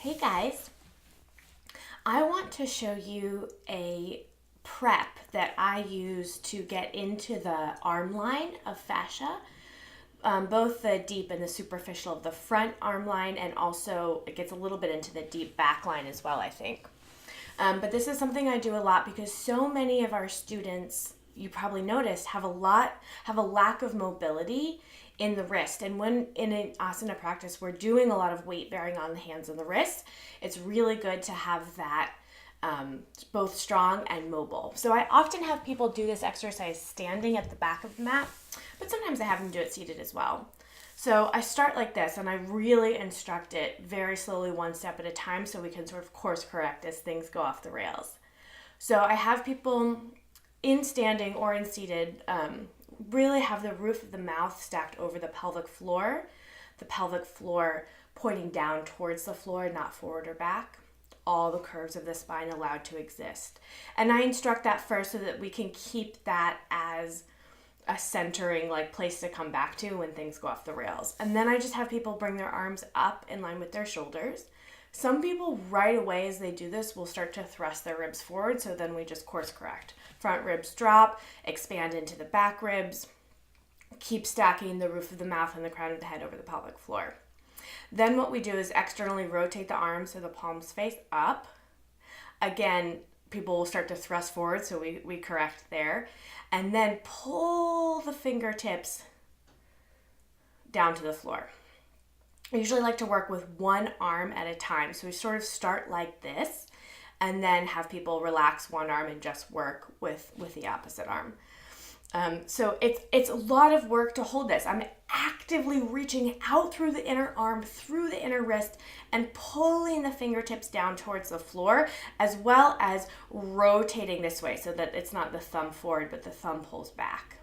Hey guys, I want to show you a prep that I use to get into the arm line of fascia, both the deep and the superficial of the front arm line, and also it gets a little bit into the deep back line as well, I think. But this is something I do a lot because so many of our students, you probably noticed, have a lack of mobility in the wrist. And when in an asana practice, we're doing a lot of weight bearing on the hands and the wrist, it's really good to have that both strong and mobile. So I often have people do this exercise standing at the back of the mat, but sometimes I have them do it seated as well. So I start like this, and I really instruct it very slowly, one step at a time, so we can sort of course correct as things go off the rails. So I have people in standing or in seated really have the roof of the mouth stacked over the pelvic floor pointing down towards the floor, not forward or back. All the curves of the spine allowed to exist. And I instruct that first so that we can keep that as a centering place to come back to when things go off the rails. And then I just have people bring their arms up in line with their shoulders. Some people right away as they do this will start to thrust their ribs forward, so then we just course correct. Front ribs drop, expand into the back ribs, keep stacking the roof of the mouth and the crown of the head over the pelvic floor. Then what we do is externally rotate the arms so the palms face up. Again, people will start to thrust forward, so we correct there. And then pull the fingertips down to the floor. I usually like to work with one arm at a time. So we sort of start like this and then have people relax one arm and just work with the opposite arm. So it's a lot of work to hold this. I'm actively reaching out through the inner arm, through the inner wrist, and pulling the fingertips down towards the floor, as well as rotating this way so that it's not the thumb forward, but the thumb pulls back.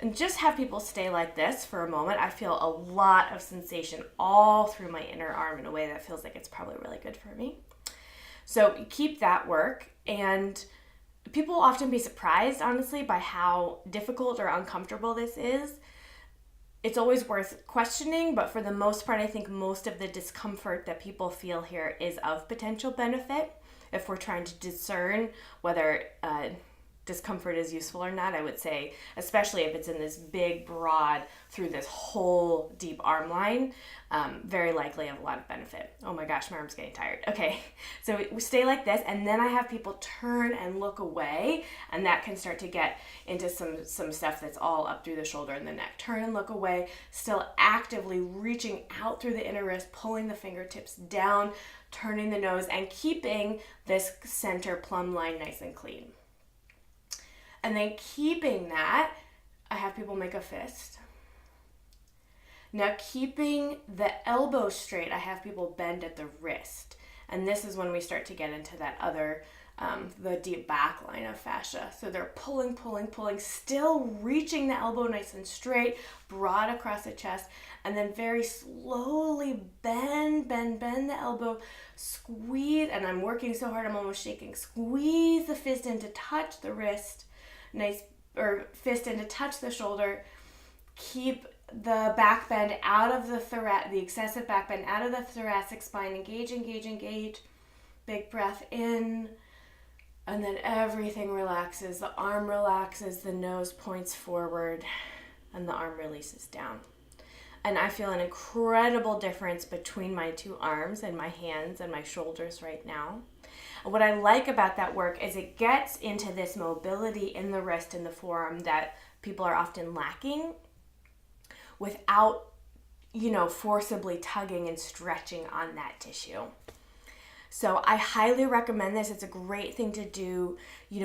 And just have people stay like this for a moment. I feel a lot of sensation all through my inner arm in a way that feels like it's probably really good for me. So keep that work, and people will often be surprised, honestly, by how difficult or uncomfortable this is. It's always worth questioning, but for the most part, I think most of the discomfort that people feel here is of potential benefit. If we're trying to discern whether discomfort is useful or not, I would say, especially if it's in this big, broad, through this whole deep arm line, very likely have a lot of benefit. Oh my gosh, my arm's getting tired. Okay, so we stay like this, and then I have people turn and look away, and that can start to get into some stuff that's all up through the shoulder and the neck. Turn and look away, still actively reaching out through the inner wrist, pulling the fingertips down, turning the nose, and keeping this center plumb line nice and clean. And then keeping that, I have people make a fist. Now keeping the elbow straight, I have people bend at the wrist. And this is when we start to get into that other, the deep back line of fascia. So they're pulling, still reaching the elbow nice and straight, broad across the chest, and then very slowly bend the elbow, squeeze, and I'm working so hard I'm almost shaking. Squeeze the fist in to touch the wrist. Or fist in to touch the shoulder. Keep the back bend out of the excessive back bend out of the thoracic spine. Engage. Big breath in. And then everything relaxes. The arm relaxes, the nose points forward, and the arm releases down. And I feel an incredible difference between my two arms and my hands and my shoulders right now. What I like about that work is it gets into this mobility in the wrist and the forearm that people are often lacking without, forcibly tugging and stretching on that tissue. So I highly recommend this. It's a great thing to do,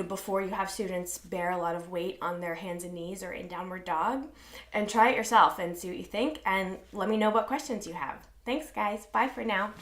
before you have students bear a lot of weight on their hands and knees or in downward dog. And try it yourself and see what you think. And let me know what questions you have. Thanks, guys. Bye for now.